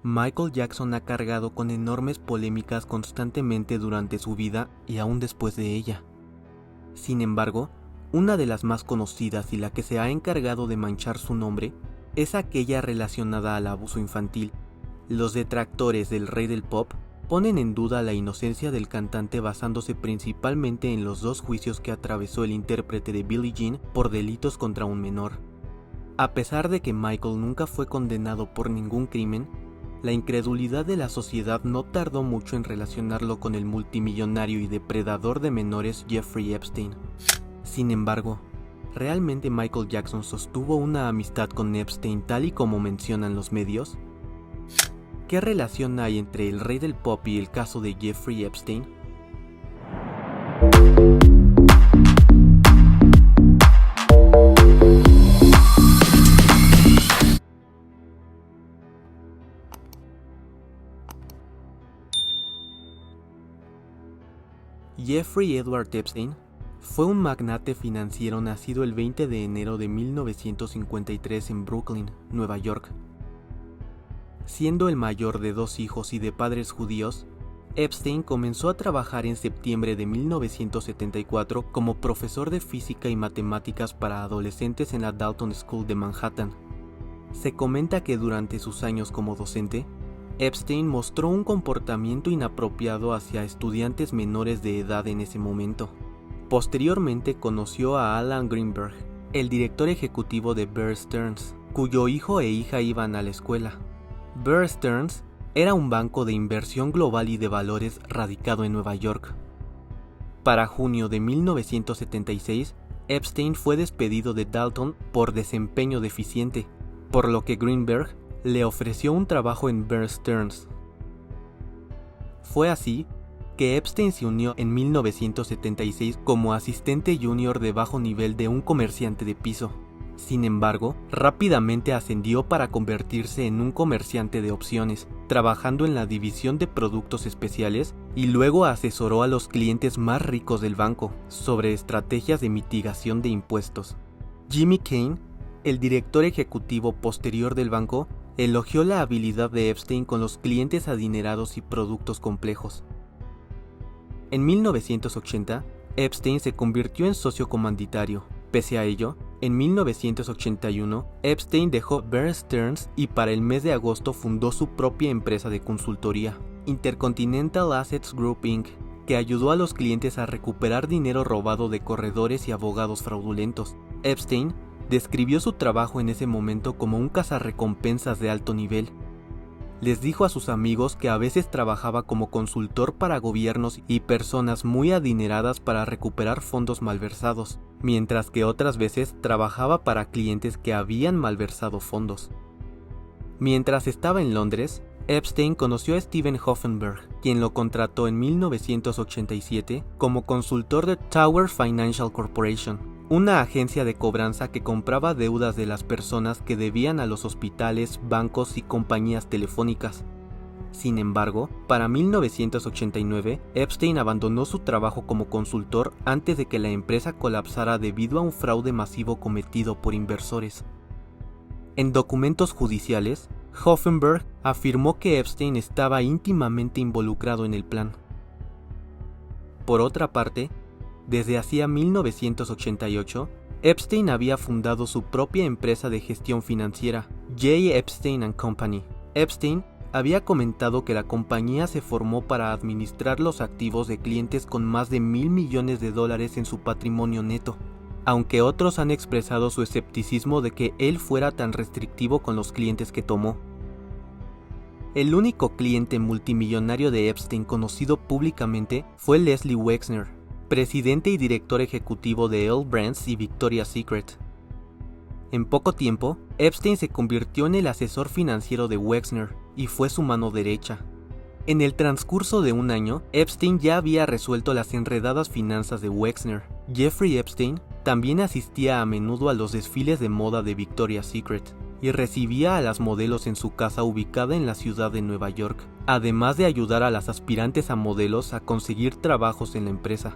Michael Jackson ha cargado con enormes polémicas constantemente durante su vida y aún después de ella. Sin embargo, una de las más conocidas y la que se ha encargado de manchar su nombre es aquella relacionada al abuso infantil. Los detractores del rey del pop ponen en duda la inocencia del cantante basándose principalmente en los 2 juicios que atravesó el intérprete de Billie Jean por delitos contra un menor. A pesar de que Michael nunca fue condenado por ningún crimen, la incredulidad de la sociedad no tardó mucho en relacionarlo con el multimillonario y depredador de menores Jeffrey Epstein. Sin embargo, ¿realmente Michael Jackson sostuvo una amistad con Epstein tal y como mencionan los medios? ¿Qué relación hay entre el rey del pop y el caso de Jeffrey Epstein? Jeffrey Edward Epstein fue un magnate financiero nacido el 20 de enero de 1953 en Brooklyn, Nueva York. Siendo el mayor de 2 hijos y de padres judíos, Epstein comenzó a trabajar en septiembre de 1974 como profesor de física y matemáticas para adolescentes en la Dalton School de Manhattan. Se comenta que durante sus años como docente, Epstein mostró un comportamiento inapropiado hacia estudiantes menores de edad en ese momento. Posteriormente conoció a Alan Greenberg, el director ejecutivo de Bear Stearns, cuyo hijo e hija iban a la escuela. Bear Stearns era un banco de inversión global y de valores radicado en Nueva York. Para junio de 1976, Epstein fue despedido de Dalton por desempeño deficiente, por lo que Greenberg le ofreció un trabajo en Bear Stearns. Fue así que Epstein se unió en 1976 como asistente junior de bajo nivel de un comerciante de piso. Sin embargo, rápidamente ascendió para convertirse en un comerciante de opciones, trabajando en la división de productos especiales y luego asesoró a los clientes más ricos del banco sobre estrategias de mitigación de impuestos. Jimmy Kane, el director ejecutivo posterior del banco, elogió la habilidad de Epstein con los clientes adinerados y productos complejos. En 1980, Epstein se convirtió en socio comanditario. Pese a ello, en 1981, Epstein dejó Bear Stearns y para el mes de agosto fundó su propia empresa de consultoría, Intercontinental Assets Group Inc., que ayudó a los clientes a recuperar dinero robado de corredores y abogados fraudulentos. Epstein describió su trabajo en ese momento como un cazarrecompensas de alto nivel. Les dijo a sus amigos que a veces trabajaba como consultor para gobiernos y personas muy adineradas para recuperar fondos malversados, mientras que otras veces trabajaba para clientes que habían malversado fondos. Mientras estaba en Londres, Epstein conoció a Steven Hoffenberg, quien lo contrató en 1987 como consultor de Tower Financial Corporation, una agencia de cobranza que compraba deudas de las personas que debían a los hospitales, bancos y compañías telefónicas. Sin embargo, para 1989, Epstein abandonó su trabajo como consultor antes de que la empresa colapsara debido a un fraude masivo cometido por inversores. En documentos judiciales, Hoffenberg afirmó que Epstein estaba íntimamente involucrado en el plan. Por otra parte, desde hacía 1988, Epstein había fundado su propia empresa de gestión financiera, J. Epstein & Company. Epstein había comentado que la compañía se formó para administrar los activos de clientes con más de $1,000 millones en su patrimonio neto, aunque otros han expresado su escepticismo de que él fuera tan restrictivo con los clientes que tomó. El único cliente multimillonario de Epstein conocido públicamente fue Leslie Wexner, presidente y director ejecutivo de L Brands y Victoria's Secret. En poco tiempo, Epstein se convirtió en el asesor financiero de Wexner y fue su mano derecha. En el transcurso de un año, Epstein ya había resuelto las enredadas finanzas de Wexner. Jeffrey Epstein también asistía a menudo a los desfiles de moda de Victoria's Secret y recibía a las modelos en su casa ubicada en la ciudad de Nueva York, además de ayudar a las aspirantes a modelos a conseguir trabajos en la empresa.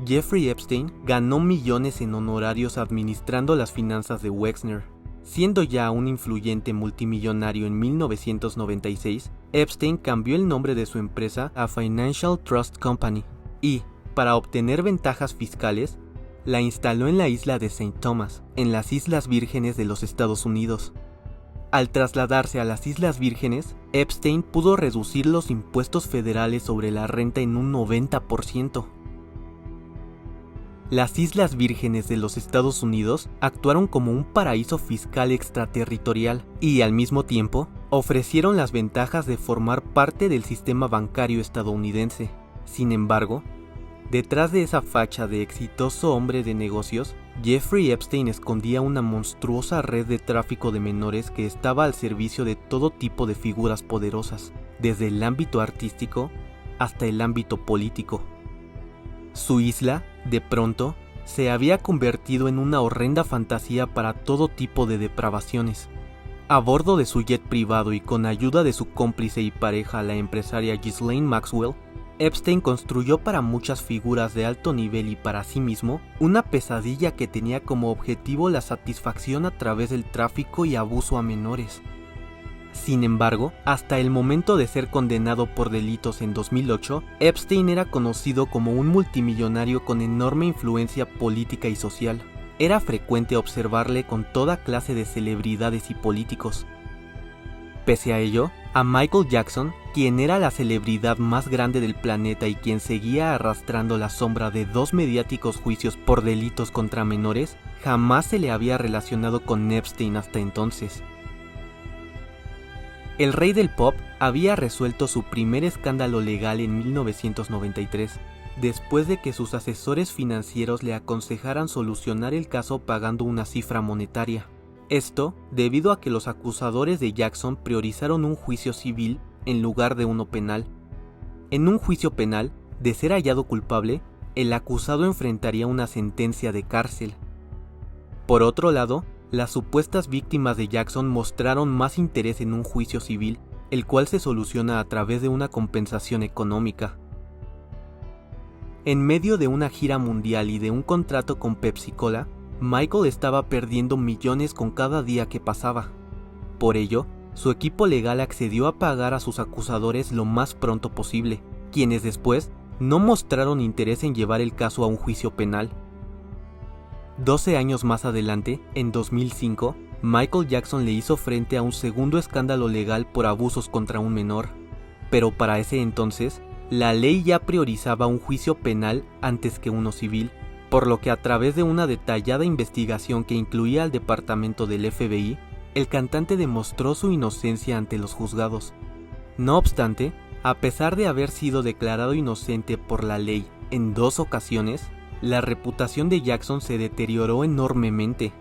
Jeffrey Epstein ganó millones en honorarios administrando las finanzas de Wexner. Siendo ya un influyente multimillonario en 1996, Epstein cambió el nombre de su empresa a Financial Trust Company y, para obtener ventajas fiscales, la instaló en la isla de St. Thomas, en las Islas Vírgenes de los Estados Unidos. Al trasladarse a las Islas Vírgenes, Epstein pudo reducir los impuestos federales sobre la renta en un 90%. Las Islas Vírgenes de los Estados Unidos actuaron como un paraíso fiscal extraterritorial y, al mismo tiempo, ofrecieron las ventajas de formar parte del sistema bancario estadounidense. Sin embargo, detrás de esa facha de exitoso hombre de negocios, Jeffrey Epstein escondía una monstruosa red de tráfico de menores que estaba al servicio de todo tipo de figuras poderosas, desde el ámbito artístico hasta el ámbito político. Su isla, de pronto, se había convertido en una horrenda fantasía para todo tipo de depravaciones. A bordo de su jet privado y con ayuda de su cómplice y pareja, la empresaria Ghislaine Maxwell, Epstein construyó para muchas figuras de alto nivel y para sí mismo una pesadilla que tenía como objetivo la satisfacción a través del tráfico y abuso a menores. Sin embargo, hasta el momento de ser condenado por delitos en 2008, Epstein era conocido como un multimillonario con enorme influencia política y social. Era frecuente observarle con toda clase de celebridades y políticos. Pese a ello, a Michael Jackson, quien era la celebridad más grande del planeta y quien seguía arrastrando la sombra de 2 mediáticos juicios por delitos contra menores, jamás se le había relacionado con Epstein hasta entonces. El rey del pop había resuelto su primer escándalo legal en 1993, después de que sus asesores financieros le aconsejaran solucionar el caso pagando una cifra monetaria. Esto debido a que los acusadores de Jackson priorizaron un juicio civil en lugar de uno penal. En un juicio penal, de ser hallado culpable, el acusado enfrentaría una sentencia de cárcel. Por otro lado, las supuestas víctimas de Jackson mostraron más interés en un juicio civil, el cual se soluciona a través de una compensación económica. En medio de una gira mundial y de un contrato con Pepsi-Cola, Michael estaba perdiendo millones con cada día que pasaba. Por ello, su equipo legal accedió a pagar a sus acusadores lo más pronto posible, quienes después no mostraron interés en llevar el caso a un juicio penal. 12 años más adelante, en 2005, Michael Jackson le hizo frente a un segundo escándalo legal por abusos contra un menor. Pero para ese entonces, la ley ya priorizaba un juicio penal antes que uno civil, por lo que a través de una detallada investigación que incluía al departamento del FBI, el cantante demostró su inocencia ante los juzgados. No obstante, a pesar de haber sido declarado inocente por la ley en 2 ocasiones, la reputación de Jackson se deterioró enormemente.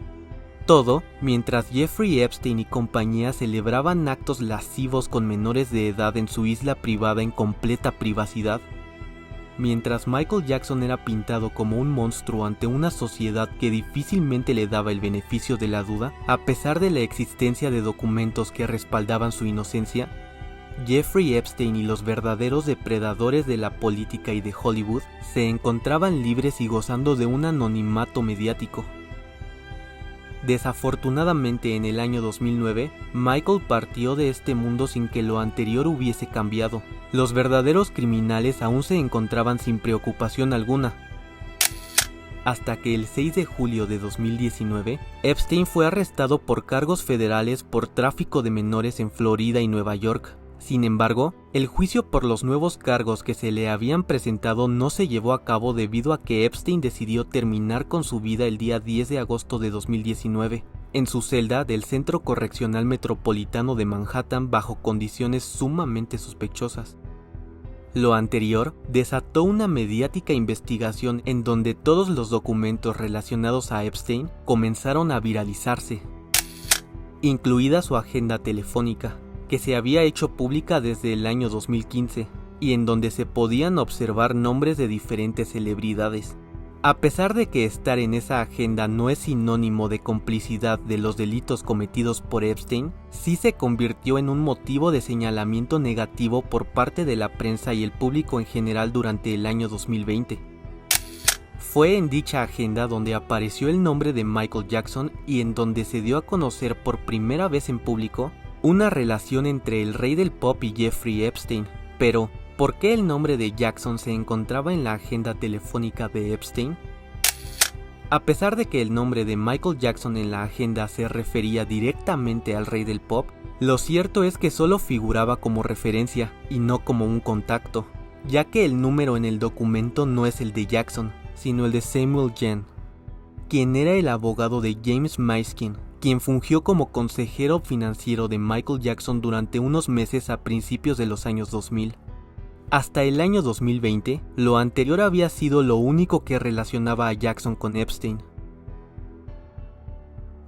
Todo mientras Jeffrey Epstein y compañía celebraban actos lascivos con menores de edad en su isla privada en completa privacidad. Mientras Michael Jackson era pintado como un monstruo ante una sociedad que difícilmente le daba el beneficio de la duda, a pesar de la existencia de documentos que respaldaban su inocencia, Jeffrey Epstein y los verdaderos depredadores de la política y de Hollywood se encontraban libres y gozando de un anonimato mediático. Desafortunadamente, en el año 2009, Michael partió de este mundo sin que lo anterior hubiese cambiado. Los verdaderos criminales aún se encontraban sin preocupación alguna. Hasta que el 6 de julio de 2019, Epstein fue arrestado por cargos federales por tráfico de menores en Florida y Nueva York. Sin embargo, el juicio por los nuevos cargos que se le habían presentado no se llevó a cabo debido a que Epstein decidió terminar con su vida el día 10 de agosto de 2019, en su celda del Centro Correccional Metropolitano de Manhattan bajo condiciones sumamente sospechosas. Lo anterior desató una mediática investigación en donde todos los documentos relacionados a Epstein comenzaron a viralizarse, incluida su agenda telefónica, que se había hecho pública desde el año 2015 y en donde se podían observar nombres de diferentes celebridades. A pesar de que estar en esa agenda no es sinónimo de complicidad de los delitos cometidos por Epstein, sí se convirtió en un motivo de señalamiento negativo por parte de la prensa y el público en general durante el año 2020. Fue en dicha agenda donde apareció el nombre de Michael Jackson y en donde se dio a conocer por primera vez en público una relación entre el rey del pop y Jeffrey Epstein. Pero, ¿por qué el nombre de Jackson se encontraba en la agenda telefónica de Epstein? A pesar de que el nombre de Michael Jackson en la agenda se refería directamente al rey del pop, lo cierto es que solo figuraba como referencia y no como un contacto, ya que el número en el documento no es el de Jackson, sino el de Samuel Jen, quien era el abogado de James Miskin, quien fungió como consejero financiero de Michael Jackson durante unos meses a principios de los años 2000. Hasta el año 2020, lo anterior había sido lo único que relacionaba a Jackson con Epstein.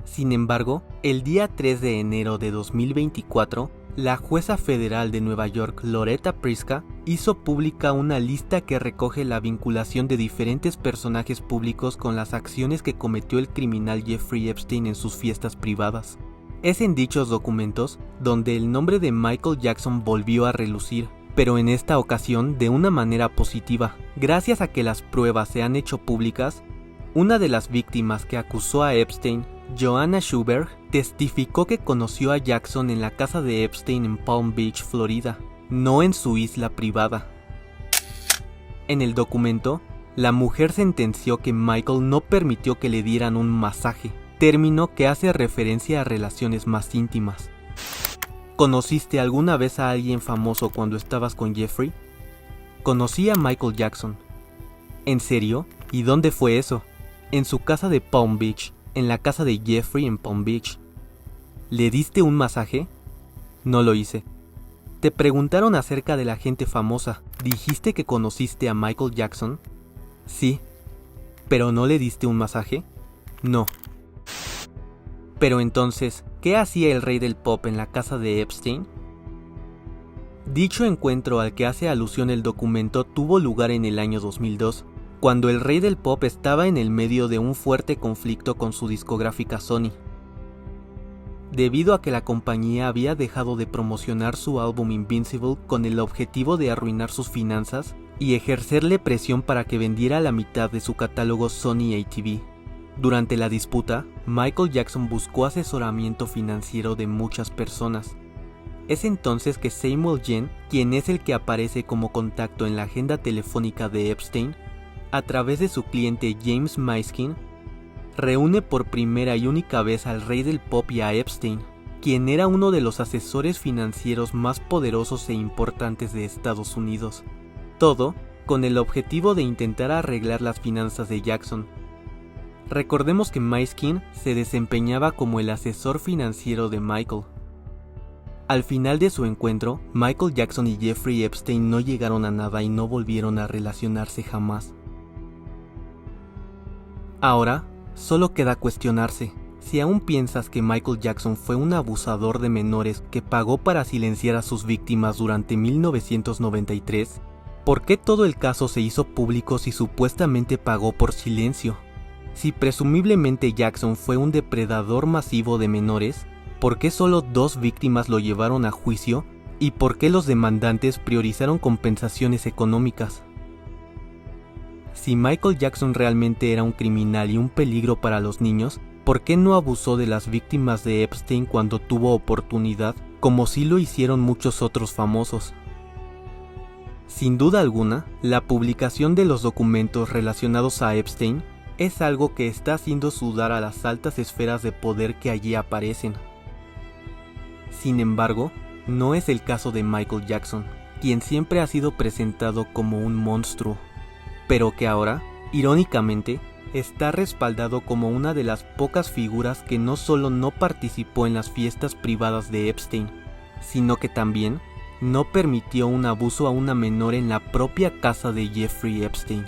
Sin embargo, el día 3 de enero de 2024, la jueza federal de Nueva York, Loretta Priska, hizo pública una lista que recoge la vinculación de diferentes personajes públicos con las acciones que cometió el criminal Jeffrey Epstein en sus fiestas privadas. Es en dichos documentos donde el nombre de Michael Jackson volvió a relucir, pero en esta ocasión de una manera positiva. Gracias a que las pruebas se han hecho públicas, una de las víctimas que acusó a Epstein, Joanna Schuberg, testificó que conoció a Jackson en la casa de Epstein en Palm Beach, Florida, no en su isla privada. En el documento, la mujer sentenció que Michael no permitió que le dieran un masaje, término que hace referencia a relaciones más íntimas. ¿Conociste alguna vez a alguien famoso cuando estabas con Jeffrey? Conocí a Michael Jackson. ¿En serio? ¿Y dónde fue eso? En su casa de Palm Beach, en la casa de Jeffrey en Palm Beach. ¿Le diste un masaje? No lo hice. Te preguntaron acerca de la gente famosa. ¿Dijiste que conociste a Michael Jackson? Sí. ¿Pero no le diste un masaje? No. Pero entonces, ¿qué hacía el rey del pop en la casa de Epstein? Dicho encuentro al que hace alusión el documento tuvo lugar en el año 2002, cuando el rey del pop estaba en el medio de un fuerte conflicto con su discográfica Sony, debido a que la compañía había dejado de promocionar su álbum Invincible con el objetivo de arruinar sus finanzas y ejercerle presión para que vendiera la mitad de su catálogo Sony ATV. Durante la disputa, Michael Jackson buscó asesoramiento financiero de muchas personas. Es entonces que Samuel Jen, quien es el que aparece como contacto en la agenda telefónica de Epstein, a través de su cliente James Miskin, reúne por primera y única vez al rey del pop y a Epstein, quien era uno de los asesores financieros más poderosos e importantes de Estados Unidos. Todo con el objetivo de intentar arreglar las finanzas de Jackson. Recordemos que Miskin se desempeñaba como el asesor financiero de Michael. Al final de su encuentro, Michael Jackson y Jeffrey Epstein no llegaron a nada y no volvieron a relacionarse jamás. Ahora, solo queda cuestionarse, si aún piensas que Michael Jackson fue un abusador de menores que pagó para silenciar a sus víctimas durante 1993, ¿por qué todo el caso se hizo público si supuestamente pagó por silencio? Si presumiblemente Jackson fue un depredador masivo de menores, ¿por qué solo 2 víctimas lo llevaron a juicio y por qué los demandantes priorizaron compensaciones económicas? Si Michael Jackson realmente era un criminal y un peligro para los niños, ¿por qué no abusó de las víctimas de Epstein cuando tuvo oportunidad, como sí lo hicieron muchos otros famosos? Sin duda alguna, la publicación de los documentos relacionados a Epstein es algo que está haciendo sudar a las altas esferas de poder que allí aparecen. Sin embargo, no es el caso de Michael Jackson, quien siempre ha sido presentado como un monstruo, pero que ahora, irónicamente, está respaldado como una de las pocas figuras que no solo no participó en las fiestas privadas de Epstein, sino que también no permitió un abuso a una menor en la propia casa de Jeffrey Epstein.